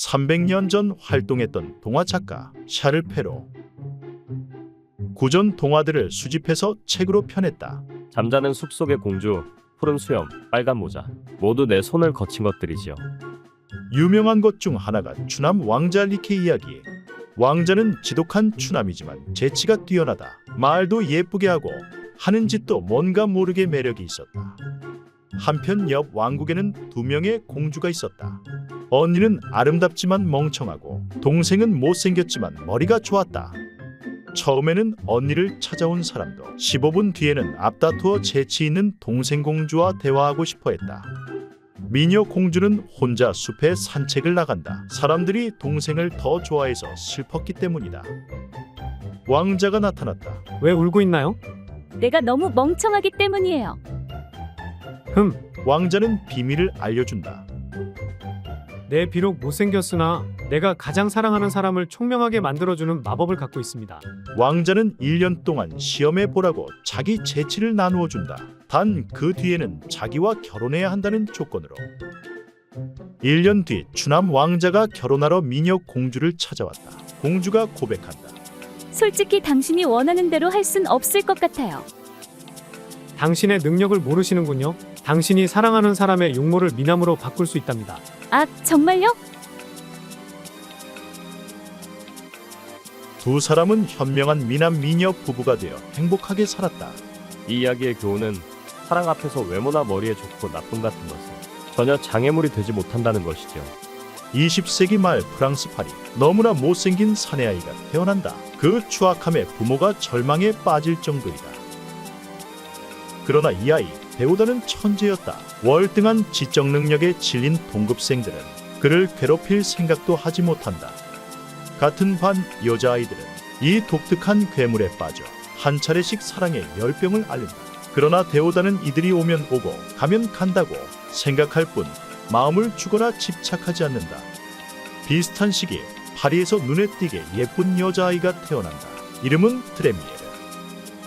300년 전 활동했던 동화 작가 샤를 페로. 구전 동화들을 수집해서 책으로 펴냈다. 잠자는 숲속의 공주, 푸른 수염, 빨간 모자, 모두 내 손을 거친 것들이지요. 유명한 것 중 하나가 추남 왕자 리케 이야기. 왕자는 지독한 추남이지만 재치가 뛰어나다. 말도 예쁘게 하고 하는 짓도 뭔가 모르게 매력이 있었다. 한편 옆 왕국에는 2명의 공주가 있었다. 언니는 아름답지만 멍청하고 동생은 못생겼지만 머리가 좋았다. 처음에는 언니를 찾아온 사람도 15분 뒤에는 앞다투어 재치 있는 동생 공주와 대화하고 싶어 했다. 미녀 공주는 혼자 숲에 산책을 나간다. 사람들이 동생을 더 좋아해서 슬펐기 때문이다. 왕자가 나타났다. 왜 울고 있나요? 내가 너무 멍청하기 때문이에요. 왕자는 비밀을 알려준다. 내 비록 못생겼으나 내가 가장 사랑하는 사람을 총명하게 만들어주는 마법을 갖고 있습니다. 왕자는 1년 동안 시험해 보라고 자기 재치를 나누어 준다. 단 그 뒤에는 자기와 결혼해야 한다는 조건으로. 1년 뒤 추남 왕자가 결혼하러 미녀 공주를 찾아왔다. 공주가 고백한다. 솔직히 당신이 원하는 대로 할 순 없을 것 같아요. 당신의 능력을 모르시는군요. 당신이 사랑하는 사람의 육모를 미남으로 바꿀 수 있답니다. 아, 정말요? 두 사람은 현명한 미남 미녀 부부가 되어 행복하게 살았다. 이 이야기의 교훈은 사랑 앞에서 외모나 머리에 좋고 나쁨 같은 것은 전혀 장애물이 되지 못한다는 것이죠. 20세기 말 프랑스 파리. 너무나 못생긴 사내아이가 태어난다. 그 추악함에 부모가 절망에 빠질 정도이다. 그러나 이 아이 데오다는 천재였다. 월등한 지적 능력에 질린 동급생들은 그를 괴롭힐 생각도 하지 못한다. 같은 반 여자아이들은 이 독특한 괴물에 빠져 한 차례씩 사랑의 열병을 앓는다. 그러나 데오다는 이들이 오면 오고 가면 간다고 생각할 뿐 마음을 주거나 집착하지 않는다. 비슷한 시기에 파리에서 눈에 띄게 예쁜 여자아이가 태어난다. 이름은 트레미에르.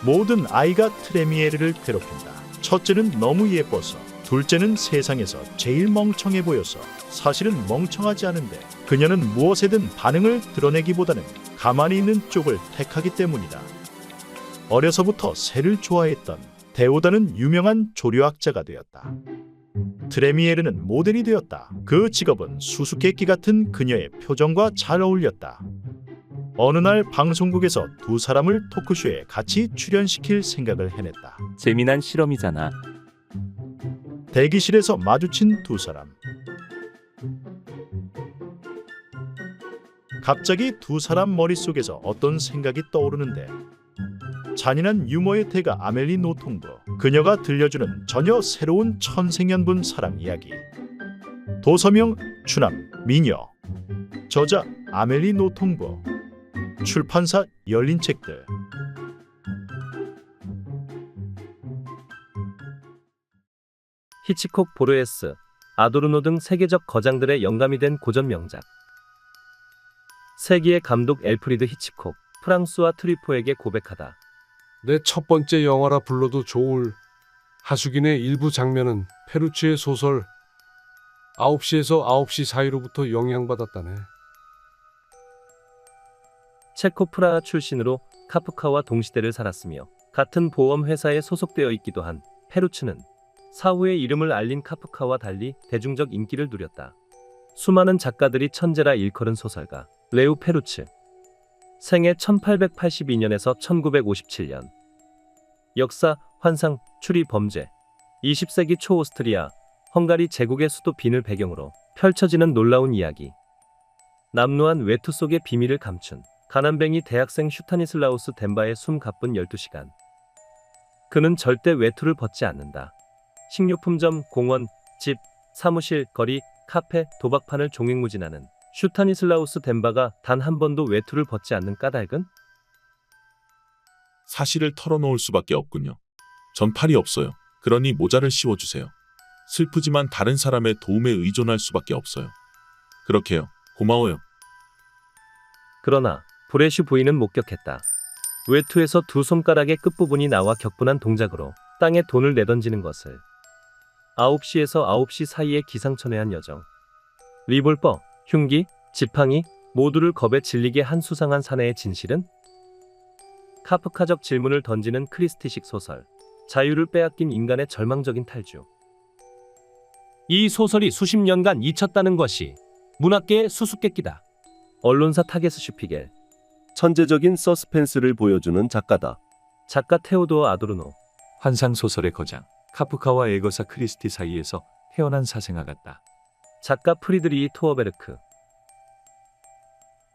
모든 아이가 트레미에르를 괴롭힌다. 첫째는 너무 예뻐서, 둘째는 세상에서 제일 멍청해 보여서. 사실은 멍청하지 않은데 그녀는 무엇에든 반응을 드러내기보다는 가만히 있는 쪽을 택하기 때문이다. 어려서부터 새를 좋아했던 데오다는 유명한 조류학자가 되었다. 트레미에르는 모델이 되었다. 그 직업은 수수께끼 같은 그녀의 표정과 잘 어울렸다. 어느 날 방송국에서 두 사람을 토크쇼에 같이 출연시킬 생각을 해냈다. 재미난 실험이잖아. 대기실에서 마주친 두 사람. 갑자기 두 사람 머릿속에서 어떤 생각이 떠오르는데 잔인한 유머의 대가 아멜리 노통부. 그녀가 들려주는 전혀 새로운 천생연분 사랑 이야기. 도서명 추남 미녀. 저자 아멜리 노통부. 출판사 열린 책들. 히치콕, 보르헤스, 아도르노 등 세계적 거장들의 영감이 된 고전 명작. 세기의 감독 엘프리드 히치콕, 프랑스와 트리포에게 고백하다. 내 첫 번째 영화라 불러도 좋을 하수긴의 일부 장면은 페루치의 소설 9시에서 9시 사이로부터 영향받았다네. 체코 프라하 출신으로 카프카와 동시대를 살았으며 같은 보험회사에 소속되어 있기도 한 페루츠는 사후의 이름을 알린 카프카와 달리 대중적 인기를 누렸다. 수많은 작가들이 천재라 일컬은 소설가 레우 페루츠. 생애 1882년에서 1957년. 역사, 환상, 추리, 범죄. 20세기 초 오스트리아, 헝가리 제국의 수도 빈을 배경으로 펼쳐지는 놀라운 이야기. 남루한 외투 속의 비밀을 감춘 가난뱅이 대학생 슈타니슬라우스 덴바의 숨 가쁜 12시간. 그는 절대 외투를 벗지 않는다. 식료품점, 공원, 집, 사무실, 거리, 카페, 도박판을 종횡무진하는 슈타니슬라우스 덴바가 단 한 번도 외투를 벗지 않는 까닭은? 사실을 털어놓을 수밖에 없군요. 전 팔이 없어요. 그러니 모자를 씌워주세요. 슬프지만 다른 사람의 도움에 의존할 수밖에 없어요. 그렇게요. 고마워요. 그러나 브레슈 부인은 목격했다. 외투에서 두 손가락의 끝부분이 나와 격분한 동작으로 땅에 돈을 내던지는 것을. 9시에서 9시 사이에 기상천외한 여정. 리볼버, 흉기, 지팡이, 모두를 겁에 질리게 한 수상한 사내의 진실은? 카프카적 질문을 던지는 크리스티식 소설. 자유를 빼앗긴 인간의 절망적인 탈주. 이 소설이 수십 년간 잊혔다는 것이 문학계의 수수께끼다. 언론사 타게스 슈피겔. 천재적인 서스펜스를 보여주는 작가다. 작가 테오도어 아도르노. 환상 소설의 거장 카프카와 에거사 크리스티 사이에서 태어난 사생아 같다. 작가 프리드리히 토어베르크.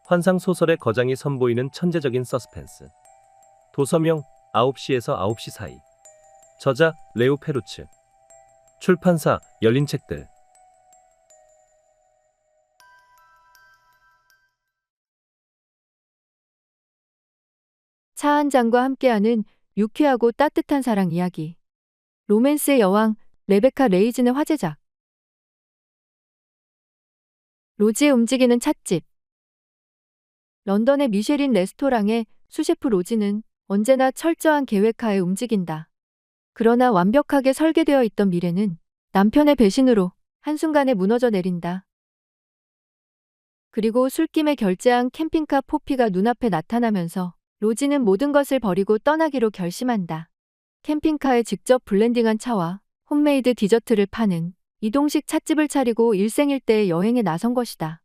환상 소설의 거장이 선보이는 천재적인 서스펜스. 도서명 9시에서 9시 사이. 저자 레오 페루츠. 출판사 열린 책들. 차 한 잔과 함께하는 유쾌하고 따뜻한 사랑 이야기. 로맨스의 여왕 레베카 레이진의 화제작. 로지의 움직이는 찻집. 런던의 미쉐린 레스토랑의 수셰프 로지는 언제나 철저한 계획하에 움직인다. 그러나 완벽하게 설계되어 있던 미래는 남편의 배신으로 한순간에 무너져 내린다. 그리고 술김에 결제한 캠핑카 포피가 눈앞에 나타나면서 로지는 모든 것을 버리고 떠나기로 결심한다. 캠핑카에 직접 블렌딩한 차와 홈메이드 디저트를 파는 이동식 찻집을 차리고 일생일대의 여행에 나선 것이다.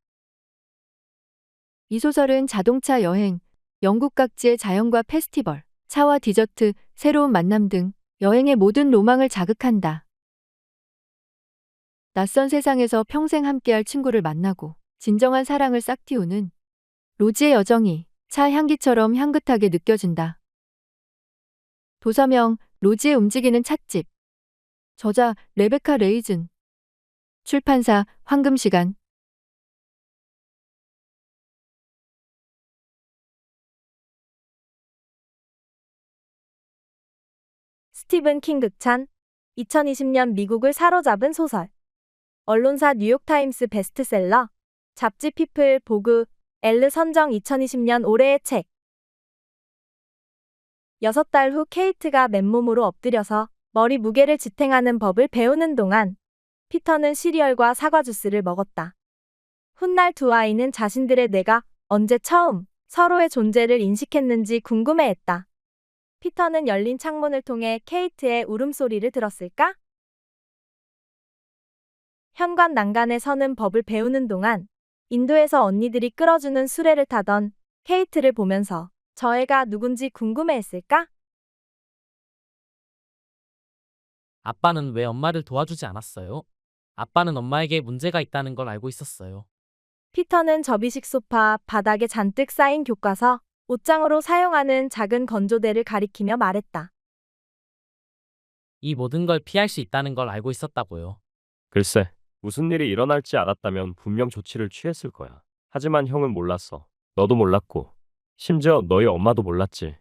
이 소설은 자동차 여행, 영국 각지의 자연과 페스티벌, 차와 디저트, 새로운 만남 등 여행의 모든 로망을 자극한다. 낯선 세상에서 평생 함께할 친구를 만나고 진정한 사랑을 싹 틔우는 로지의 여정이 차 향기처럼 향긋하게 느껴진다. 도서명 로지의 움직이는 찻집. 저자 레베카 레이즌. 출판사 황금시간. 스티븐 킹 극찬. 2020년 미국을 사로잡은 소설. 언론사 뉴욕타임스 베스트셀러. 잡지 피플 보그 엘르 선정 2020년 올해의 책. 6달 후 케이트가 맨몸으로 엎드려서 머리 무게를 지탱하는 법을 배우는 동안 피터는 시리얼과 사과 주스를 먹었다. 훗날 두 아이는 자신들의 뇌가 언제 처음 서로의 존재를 인식했는지 궁금해했다. 피터는 열린 창문을 통해 케이트의 울음소리를 들었을까? 현관 난간에 서는 법을 배우는 동안 인도에서 언니들이 끌어주는 수레를 타던 케이트를 보면서 저 애가 누군지 궁금해했을까? 아빠는 왜 엄마를 도와주지 않았어요? 아빠는 엄마에게 문제가 있다는 걸 알고 있었어요. 피터는 접이식 소파, 바닥에 잔뜩 쌓인 교과서, 옷장으로 사용하는 작은 건조대를 가리키며 말했다. 이 모든 걸 피할 수 있다는 걸 알고 있었다고요. 글쎄, 무슨 일이 일어날지 알았다면 분명 조치를 취했을 거야. 하지만 형은 몰랐어. 너도 몰랐고, 심지어 너희 엄마도 몰랐지.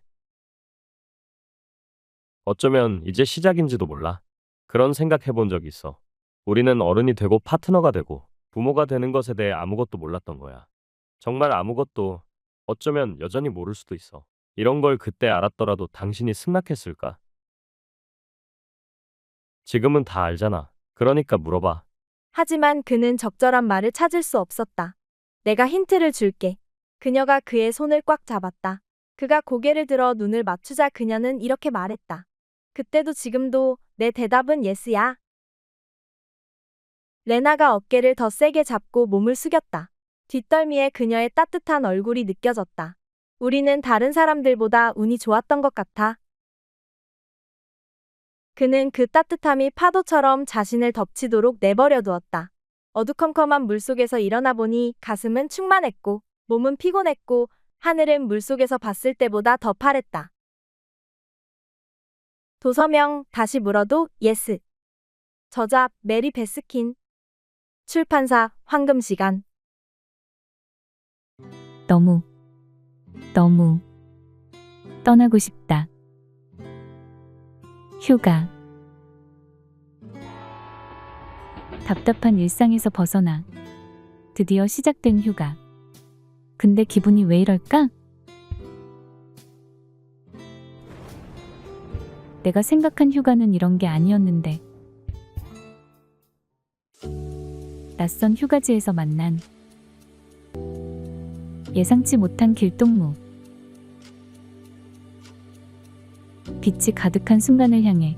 어쩌면 이제 시작인지도 몰라. 그런 생각해본 적 있어. 우리는 어른이 되고 파트너가 되고 부모가 되는 것에 대해 아무것도 몰랐던 거야. 정말 아무것도, 어쩌면 여전히 모를 수도 있어. 이런 걸 그때 알았더라도 당신이 승낙했을까? 지금은 다 알잖아. 그러니까 물어봐. 하지만 그는 적절한 말을 찾을 수 없었다. 내가 힌트를 줄게. 그녀가 그의 손을 꽉 잡았다. 그가 고개를 들어 눈을 맞추자 그녀는 이렇게 말했다. 그때도 지금도 내 대답은 예스야. 레나가 어깨를 더 세게 잡고 몸을 숙였다. 뒷덜미에 그녀의 따뜻한 얼굴이 느껴졌다. 우리는 다른 사람들보다 운이 좋았던 것 같아. 그는 그 따뜻함이 파도처럼 자신을 덮치도록 내버려 두었다. 어두컴컴한 물속에서 일어나 보니 가슴은 충만했고 몸은 피곤했고 하늘은 물속에서 봤을 때보다 더 파랬다. 도서명 다시 물어도 예스. 저자 메리 베스킨. 출판사 황금시간. 너무 떠나고 싶다. 휴가. 답답한 일상에서 벗어나 드디어 시작된 휴가. 근데 기분이 왜 이럴까? 내가 생각한 휴가는 이런 게 아니었는데. 낯선 휴가지에서 만난 예상치 못한 길동무. 빛이 가득한 순간을 향해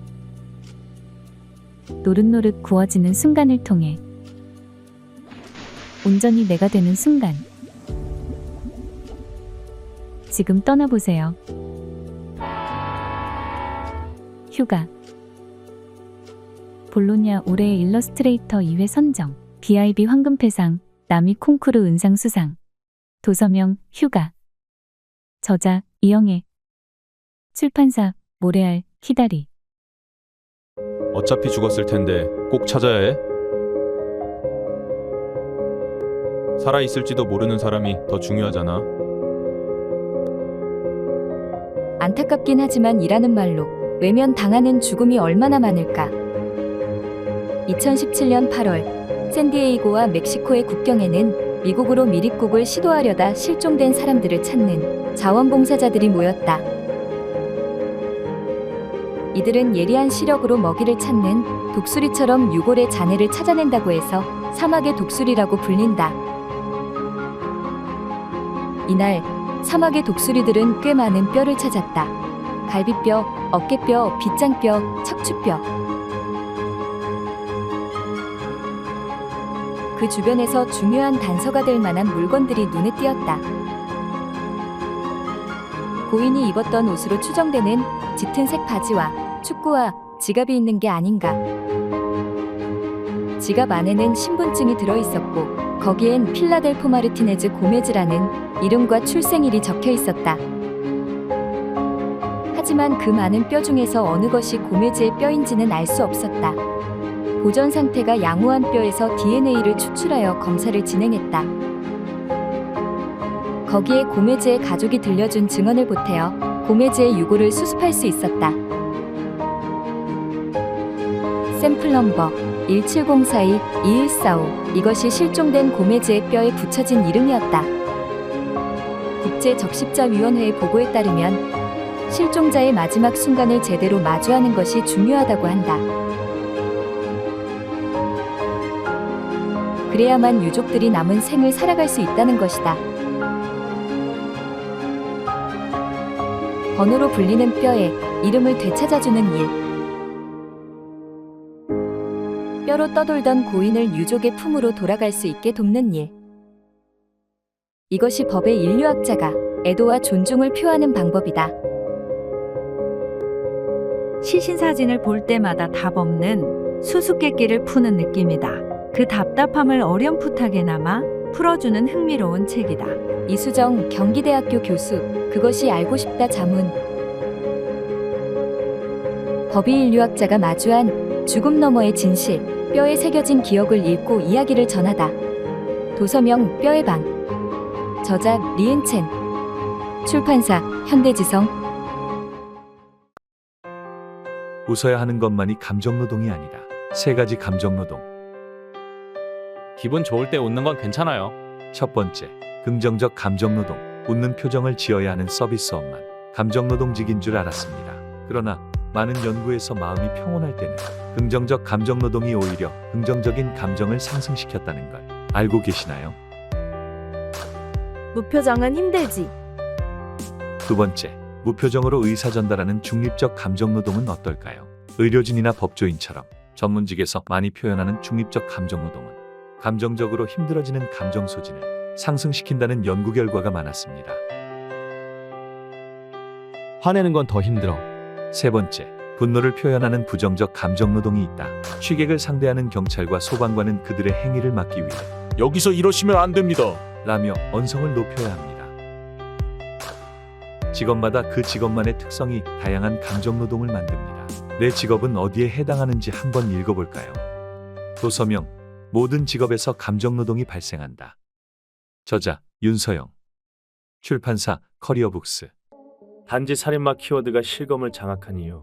노릇노릇 구워지는 순간을 통해 온전히 내가 되는 순간. 지금 떠나보세요. 휴가. 볼로냐 올해의 일러스트레이터 2회 선정. BIB 황금패상, 남이 콩쿠르 은상 수상. 도서명 휴가. 저자 이영애. 출판사 모래알 히다리. 어차피 죽었을 텐데 꼭 찾아야 해? 살아있을지도 모르는 사람이 더 중요하잖아. 안타깝긴 하지만 이라는 말로 외면당하는 죽음이 얼마나 많을까. 2017년 8월 샌디에이고와 멕시코의 국경에는 미국으로 미립국을 시도하려다 실종된 사람들을 찾는 자원봉사자들이 모였다. 이들은 예리한 시력으로 먹이를 찾는 독수리처럼 유골의 잔해를 찾아낸다고 해서 사막의 독수리라고 불린다. 이날 사막의 독수리들은 꽤 많은 뼈를 찾았다. 갈비뼈, 어깨뼈, 빗장뼈, 척추뼈. 그 주변에서 중요한 단서가 될 만한 물건들이 눈에 띄었다. 고인이 입었던 옷으로 추정되는 짙은 색 바지와 축구와 지갑이 있는 게 아닌가. 지갑 안에는 신분증이 들어있었고 거기엔 필라델포 마르티네즈 고메즈라는 이름과 출생일이 적혀 있었다. 하지만 그 많은 뼈 중에서 어느 것이 고메즈의 뼈인지는 알 수 없었다. 보존 상태가 양호한 뼈에서 DNA를 추출하여 검사를 진행했다. 거기에 고메즈의 가족이 들려준 증언을 보태어 고메즈의 유골을 수습할 수 있었다. 샘플 넘버 1704-2145. 이것이 실종된 고메즈의 뼈에 붙여진 이름이었다. 국제적십자위원회의 보고에 따르면 실종자의 마지막 순간을 제대로 마주하는 것이 중요하다고 한다. 그래야만 유족들이 남은 생을 살아갈 수 있다는 것이다. 번호로 불리는 뼈에 이름을 되찾아주는 일. 뼈로 떠돌던 고인을 유족의 품으로 돌아갈 수 있게 돕는 일. 이것이 법의 인류학자가 애도와 존중을 표하는 방법이다. 시신 사진을 볼 때마다 답 없는 수수께끼를 푸는 느낌이다. 그 답답함을 어렴풋하게나마 풀어주는 흥미로운 책이다. 이수정 경기대학교 교수. 그것이 알고 싶다 자문. 법의인류학자가 마주한 죽음 너머의 진실. 뼈에 새겨진 기억을 읽고 이야기를 전하다. 도서명 뼈의 방. 저자 리은첸. 출판사 현대지성. 웃어야 하는 것만이 감정노동이 아니다. 3가지 감정노동. 기분 좋을 때 웃는 건 괜찮아요. 첫 번째, 긍정적 감정노동. 웃는 표정을 지어야 하는 서비스업만 감정노동직인 줄 알았습니다. 그러나 많은 연구에서 마음이 평온할 때는 긍정적 감정노동이 오히려 긍정적인 감정을 상승시켰다는 걸 알고 계시나요? 무표정은 힘들지. 두 번째, 무표정으로 의사 전달하는 중립적 감정노동은 어떨까요? 의료진이나 법조인처럼 전문직에서 많이 표현하는 중립적 감정노동은 감정적으로 힘들어지는 감정 소진을 상승시킨다는 연구 결과가 많았습니다. 화내는 건 더 힘들어. 세 번째, 분노를 표현하는 부정적 감정노동이 있다. 취객을 상대하는 경찰과 소방관은 그들의 행위를 막기 위해 여기서 이러시면 안 됩니다. 라며 언성을 높여야 합니다. 직업마다 그 직업만의 특성이 다양한 감정노동을 만듭니다. 내 직업은 어디에 해당하는지 한번 읽어볼까요? 도서명 모든 직업에서 감정노동이 발생한다. 저자 윤서영. 출판사 커리어북스. 단지 살인마 키워드가 실검을 장악한 이유.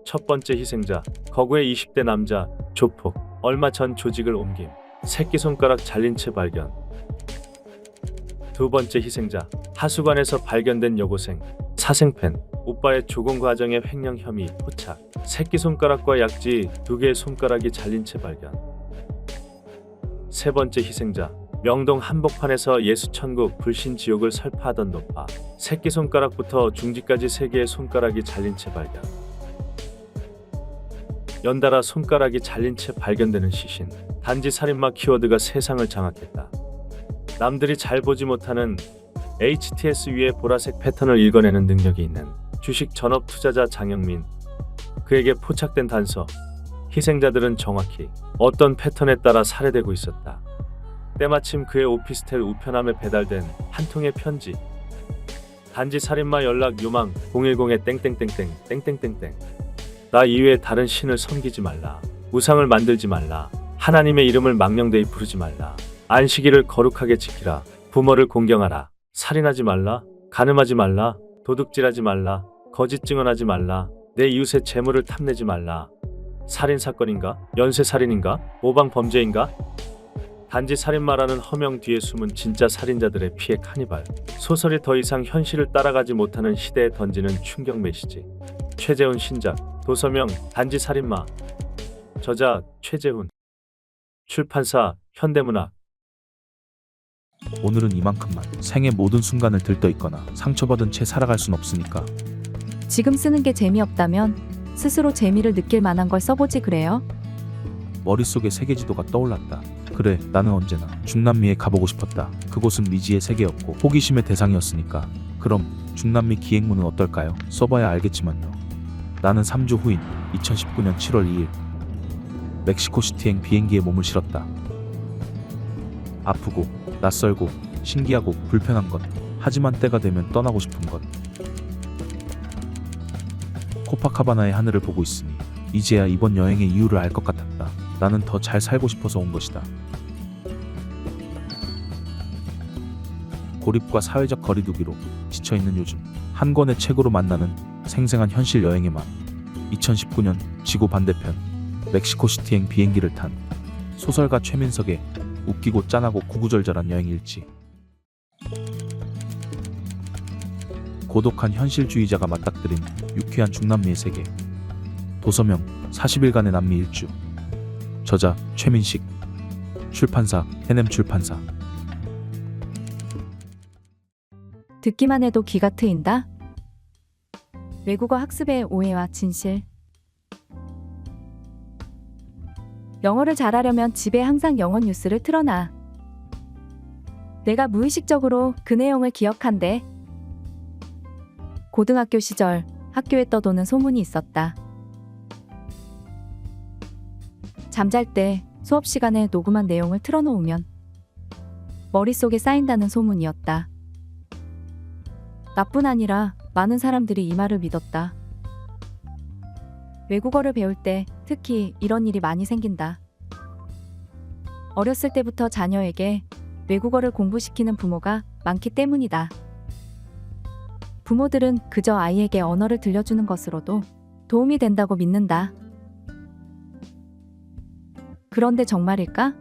첫 번째 희생자, 거구의 20대 남자, 조폭. 얼마 전 조직을 옮김. 새끼손가락 잘린 채 발견. 두 번째 희생자, 하수관에서 발견된 여고생. 사생팬, 오빠의 조공 과정의 횡령 혐의 포착. 새끼손가락과 약지 2개의 손가락이 잘린 채 발견. 세 번째 희생자, 명동 한복판에서 예수천국 불신지옥을 설파하던 노파. 새끼손가락부터 중지까지 3개의 손가락이 잘린 채 발견. 연달아 손가락이 잘린 채 발견되는 시신. 단지 살인마 키워드가 세상을 장악했다. 남들이 잘 보지 못하는 HTS 위에 보라색 패턴을 읽어내는 능력이 있는 주식 전업 투자자 장영민. 그에게 포착된 단서. 희생자들은 정확히 어떤 패턴에 따라 살해되고 있었다. 때마침 그의 오피스텔 우편함에 배달된 한 통의 편지. 단지 살인마 연락 요망 010에 땡땡땡땡 땡땡땡땡. 나 이외에 다른 신을 섬기지 말라. 우상을 만들지 말라. 하나님의 이름을 망령되이 부르지 말라. 안식일을 거룩하게 지키라. 부모를 공경하라. 살인하지 말라. 간음하지 말라. 도둑질하지 말라. 거짓 증언하지 말라. 내 이웃의 재물을 탐내지 말라. 살인사건인가? 연쇄살인인가? 모방범죄인가? 단지 살인마라는 허명 뒤에 숨은 진짜 살인자들의 피해 카니발. 소설이 더 이상 현실을 따라가지 못하는 시대에 던지는 충격 메시지. 최재훈 신작. 도서명 단지 살인마. 저자 최재훈. 출판사 현대문학. 오늘은 이만큼만. 생의 모든 순간을 들떠있거나 상처받은 채 살아갈 순 없으니까. 지금 쓰는 게 재미없다면 스스로 재미를 느낄 만한 걸 써보지 그래요? 머릿속에 세계지도가 떠올랐다. 그래, 나는 언제나 중남미에 가보고 싶었다. 그곳은 미지의 세계였고 호기심의 대상이었으니까. 그럼 중남미 기행문은 어떨까요? 써봐야 알겠지만요. 나는 3주 후인 2019년 7월 2일 멕시코시티행 비행기에 몸을 실었다. 아프고 낯설고 신기하고 불편한 것. 하지만 때가 되면 떠나고 싶은 것. 코파카바나의 하늘을 보고 있으니 이제야 이번 여행의 이유를 알 것 같았다. 나는 더 잘 살고 싶어서 온 것이다. 고립과 사회적 거리두기로 지쳐있는 요즘, 한 권의 책으로 만나는 생생한 현실 여행의 맛. 2019년 지구 반대편 멕시코시티행 비행기를 탄 소설가 최민석의 웃기고 짠하고 구구절절한 여행 일지. 고독한 현실주의자가 맞닥뜨린 유쾌한 중남미의 세계. 도서명 40일간의 남미 일주. 저자 최민식. 출판사 해냄 출판사. 듣기만 해도 귀가 트인다. 외국어 학습의 오해와 진실. 영어를 잘하려면 집에 항상 영어 뉴스를 틀어놔. 내가 무의식적으로 그 내용을 기억한대. 고등학교 시절 학교에 떠도는 소문이 있었다. 잠잘 때 수업 시간에 녹음한 내용을 틀어놓으면 머릿속에 쌓인다는 소문이었다. 나뿐 아니라 많은 사람들이 이 말을 믿었다. 외국어를 배울 때 특히 이런 일이 많이 생긴다. 어렸을 때부터 자녀에게 외국어를 공부시키는 부모가 많기 때문이다. 부모들은 그저 아이에게 언어를 들려주는 것으로도 도움이 된다고 믿는다. 그런데 정말일까?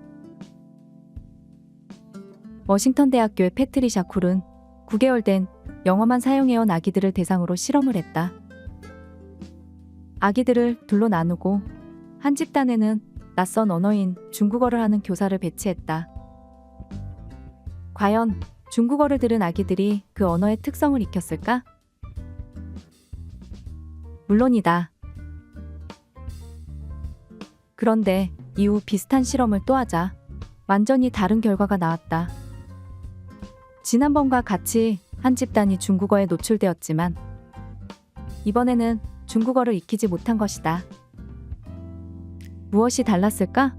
워싱턴 대학교의 패트리샤 쿨은 9개월 된 영어만 사용해온 아기들을 대상으로 실험을 했다. 아기들을 둘로 나누고 한 집단에는 낯선 언어인 중국어를 하는 교사를 배치했다. 과연 중국어를 들은 아기들이 그 언어의 특성을 익혔을까? 물론이다. 그런데 이후 비슷한 실험을 또 하자 완전히 다른 결과가 나왔다. 지난번과 같이 한 집단이 중국어에 노출되었지만 이번에는 중국어를 익히지 못한 것이다. 무엇이 달랐을까?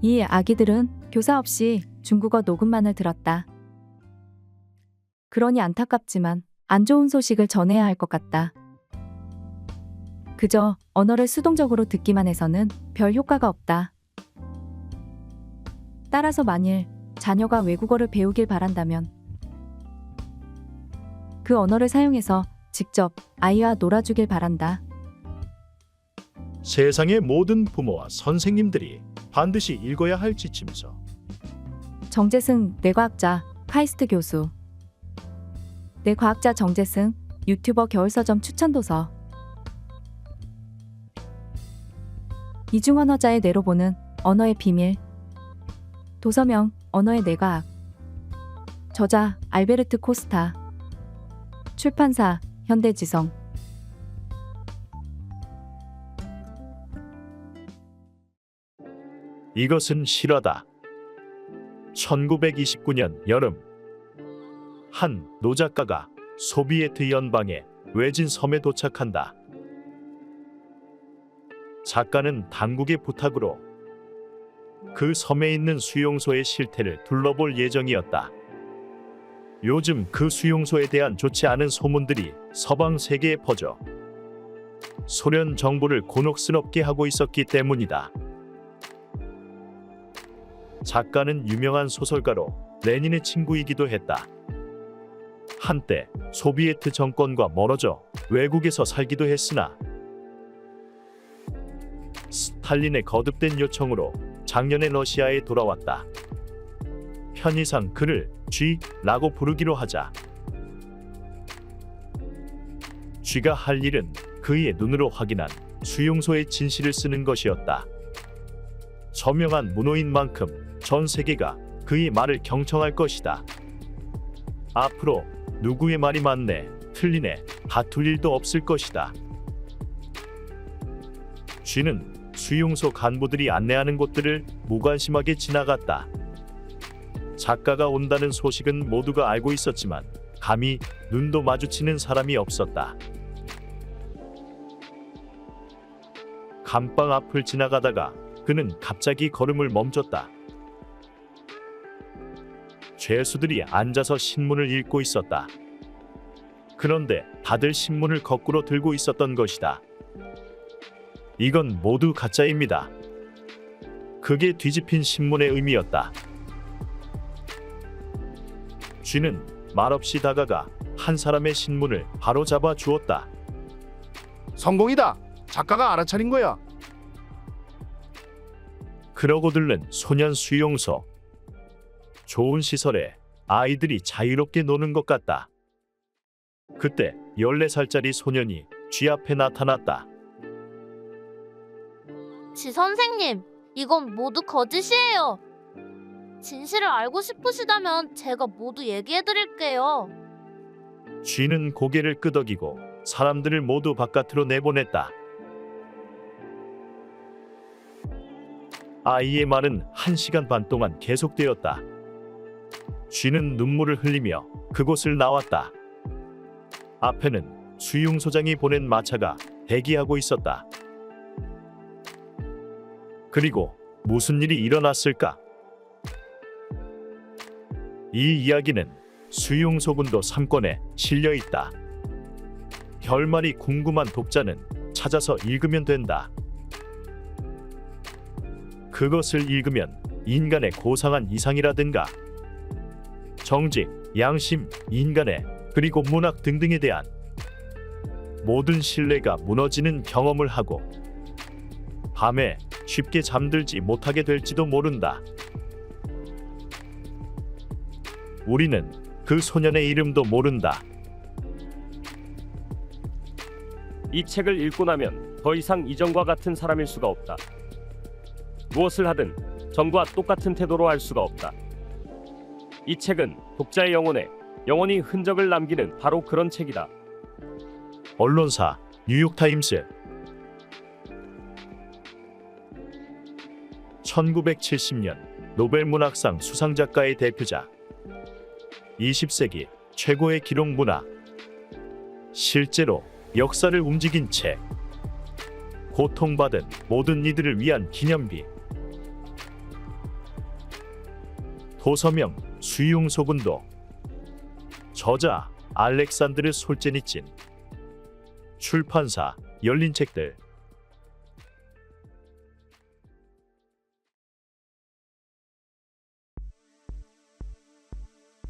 이 아기들은 교사 없이 중국어 녹음만을 들었다. 그러니 안타깝지만 안 좋은 소식을 전해야 할 것 같다. 그저 언어를 수동적으로 듣기만 해서는 별 효과가 없다. 따라서 만일 자녀가 외국어를 배우길 바란다면 그 언어를 사용해서 직접 아이와 놀아주길 바란다. 세상의 모든 부모와 선생님들이 반드시 읽어야 할 지침서. 정재승 뇌과학자 카이스트 교수. 뇌과학자 정재승 유튜버 겨울서점 추천도서. 이중언어자의 뇌로 보는 언어의 비밀. 도서명 언어의 뇌과학. 저자 알베르트 코스타. 출판사 현대지성. 이것은 실화다. 1929년 여름, 한 노작가가 소비에트 연방의 외진 섬에 도착한다. 작가는 당국의 부탁으로 그 섬에 있는 수용소의 실태를 둘러볼 예정이었다. 요즘 그 수용소에 대한 좋지 않은 소문들이 서방 세계에 퍼져 소련 정부를 곤혹스럽게 하고 있었기 때문이다. 작가는 유명한 소설가로 레닌의 친구이기도 했다. 한때 소비에트 정권과 멀어져 외국에서 살기도 했으나 스탈린의 거듭된 요청으로 작년에 러시아에 돌아왔다. 편의상 그를 G라고 부르기로 하자. G가 할 일은 그의 눈으로 확인한 수용소의 진실을 쓰는 것이었다. 저명한 문호인 만큼 전 세계가 그의 말을 경청할 것이다. 앞으로 누구의 말이 맞네, 틀리네, 다툴 일도 없을 것이다. G는 수용소 간부들이 안내하는 곳들을 무관심하게 지나갔다. 작가가 온다는 소식은 모두가 알고 있었지만 감히 눈도 마주치는 사람이 없었다. 감방 앞을 지나가다가 그는 갑자기 걸음을 멈췄다. 죄수들이 앉아서 신문을 읽고 있었다. 그런데 다들 신문을 거꾸로 들고 있었던 것이다. 이건 모두 가짜입니다. 그게 뒤집힌 신문의 의미였다. G는 말없이 다가가 한 사람의 신문을 바로 잡아 주었다. 성공이다. 작가가 알아차린 거야. 그러고 들른 소년 수용소. 좋은 시설에 아이들이 자유롭게 노는 것 같다. 그때 14살짜리 소년이 G 앞에 나타났다. 지 선생님, 이건 모두 거짓이에요. 진실을 알고 싶으시다면 제가 모두 얘기해드릴게요. G는 고개를 끄덕이고 사람들을 모두 바깥으로 내보냈다. 아이의 말은 1시간 반 동안 계속되었다. G는 눈물을 흘리며 그곳을 나왔다. 앞에는 수용소장이 보낸 마차가 대기하고 있었다. 그리고 무슨 일이 일어났을까? 이 이야기는 수용소군도 3권에 실려 있다. 결말이 궁금한 독자는 찾아서 읽으면 된다. 그것을 읽으면 인간의 고상한 이상이라든가 정직, 양심, 인간의 그리고 문학 등등에 대한 모든 신뢰가 무너지는 경험을 하고 밤에 쉽게 잠들지 못하게 될지도 모른다. 우리는 그 소년의 이름도 모른다. 이 책을 읽고 나면 더 이상 이전과 같은 사람일 수가 없다. 무엇을 하든 전과 똑같은 태도로 할 수가 없다. 이 책은 독자의 영혼에 영원히 흔적을 남기는 바로 그런 책이다. 언론사 뉴욕타임스. 1970년 노벨문학상 수상작가의 대표작. 20세기 최고의 기록 문학. 실제로 역사를 움직인 책. 고통받은 모든 이들을 위한 기념비. 도서명 수용소군도. 저자 알렉산드르 솔제니친. 출판사 열린책들.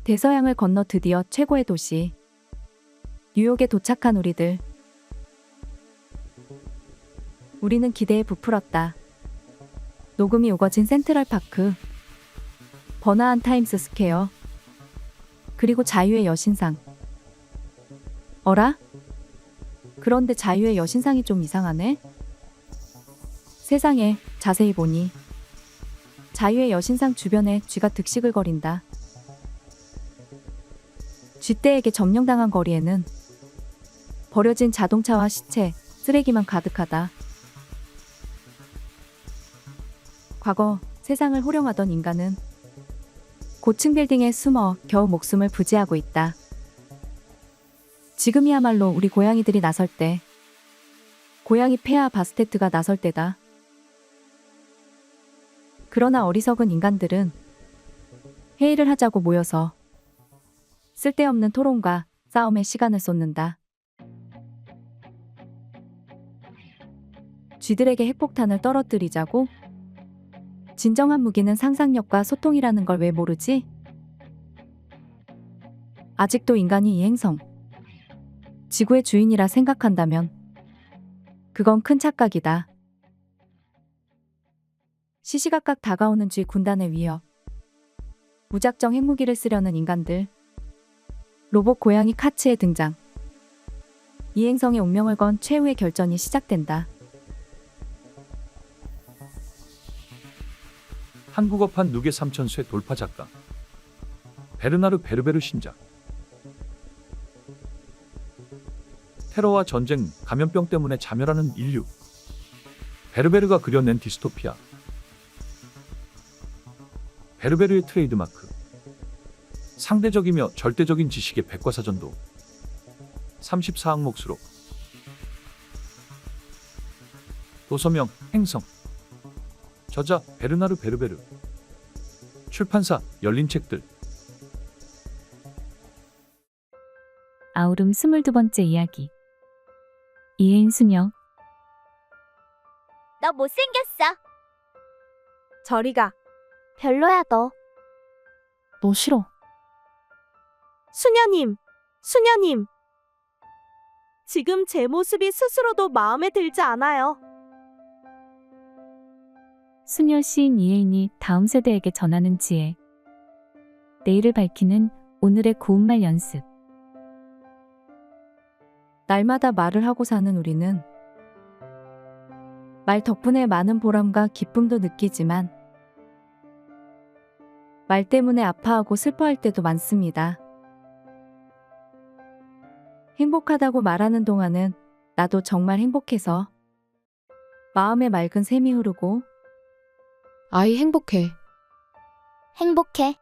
대서양을 건너 드디어 최고의 도시 뉴욕에 도착한 우리들. 우리는 기대에 부풀었다. 녹음이 우거진 센트럴파크, 번화한 타임스 스퀘어, 그리고 자유의 여신상. 어라? 그런데 자유의 여신상이 좀 이상하네? 세상에, 자세히 보니 자유의 여신상 주변에 쥐가 득시글거린다. 쥐떼에게 점령당한 거리에는 버려진 자동차와 시체, 쓰레기만 가득하다. 과거 세상을 호령하던 인간은 고층 빌딩에 숨어 겨우 목숨을 부지하고 있다. 지금이야말로 우리 고양이들이 나설 때, 고양이 폐하 바스테트가 나설 때다. 그러나 어리석은 인간들은 회의를 하자고 모여서 쓸데없는 토론과 싸움에 시간을 쏟는다. 쥐들에게 핵폭탄을 떨어뜨리자고? 진정한 무기는 상상력과 소통이라는 걸 왜 모르지? 아직도 인간이 이 행성, 지구의 주인이라 생각한다면 그건 큰 착각이다. 시시각각 다가오는 쥐 군단의 위협, 무작정 핵무기를 쓰려는 인간들, 로봇 고양이 카츠의 등장. 이 행성의 운명을 건 최후의 결전이 시작된다. 한국어판 누계 3000쇄 돌파 작가 베르나르 베르베르 신작. 테러와 전쟁, 감염병 때문에 자멸하는 인류. 베르베르가 그려낸 디스토피아. 베르베르의 트레이드마크. 상대적이며 절대적인 지식의 백과사전도. 34항 몫으로. 도서명 행성. 저자 베르나르 베르베르. 출판사 열린 책들. 아우름 22번째 이야기. 이혜인 수녀. 너 못생겼어. 저리 가. 별로야 너. 너 싫어. 수녀님, 수녀님. 지금 제 모습이 스스로도 마음에 들지 않아요. 수녀 시인 이혜인이 다음 세대에게 전하는 지혜. 내일을 밝히는 오늘의 고운말 연습. 날마다 말을 하고 사는 우리는 말 덕분에 많은 보람과 기쁨도 느끼지만 말 때문에 아파하고 슬퍼할 때도 많습니다. 행복하다고 말하는 동안은 나도 정말 행복해서 마음에 맑은 샘이 흐르고 아이 행복해. 행복해.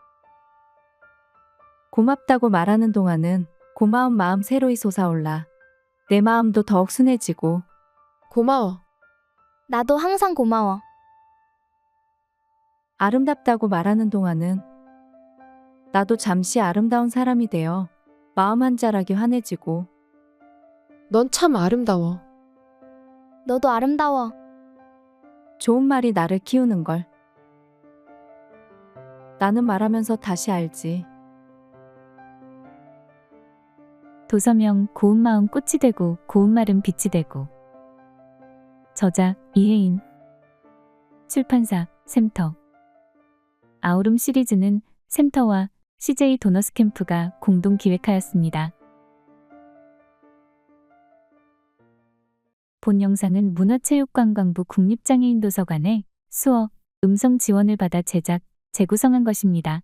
고맙다고 말하는 동안은 고마운 마음 새로이 솟아올라 내 마음도 더욱 순해지고 고마워. 나도 항상 고마워. 아름답다고 말하는 동안은 나도 잠시 아름다운 사람이 되어 마음 한 자락이 환해지고 넌 참 아름다워. 너도 아름다워. 좋은 말이 나를 키우는걸. 나는 말하면서 다시 알지. 도서명 고운마음 꽃이 되고 고운말은 빛이 되고. 저자 이혜인. 출판사 샘터. 아우름 시리즈는 샘터와 CJ 도너스 캠프가 공동 기획하였습니다. 본 영상은 문화체육관광부 국립장애인도서관의 수어, 음성 지원을 받아 제작, 재구성한 것입니다.